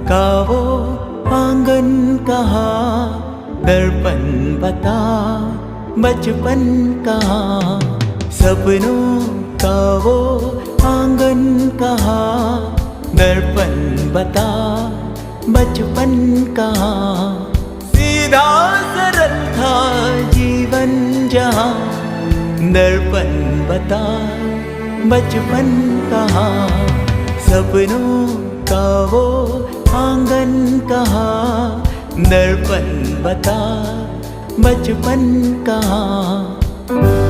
का वो आंगन कहाँ, दर्पण बता बचपन कहाँ। सपनों का वो आंगन कहाँ, दर्पण बता बचपन कहाँ। सीधा सरल था जीवन जहाँ, दर्पण बता बचपन कहाँ। सपनों का वो आंगन कहाँ, दर्पण बता बचपन कहाँ।